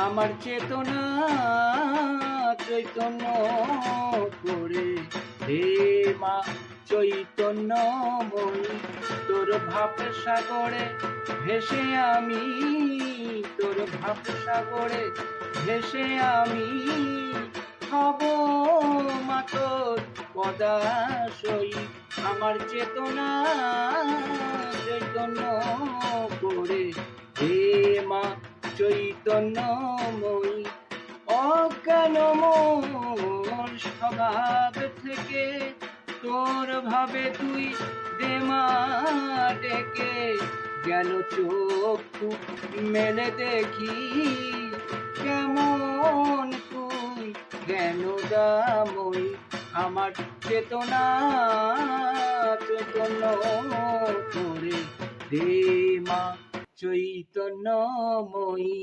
আমার চেতনা চৈতন্য করে হে মা চৈতন্যময়ী। তোর ভাব সাগরে ভেসে আমি, তোর ভাব সাগরে ভেসে আমি হব মা তোর পদাশয়ী। আমার চেতনা চৈতন্য করে হে মা চৈতন্যময়ী। অজ্ঞান মোর স্বভাব থেকে তোর ভাবে তুই দেমা ডেকে, জ্ঞান চক্ষু মেলে দেখি কেমন তুই জ্ঞানদাময়ী। আমার চেতনা চৈতন্য করে দে মা চৈতন্যময়ী।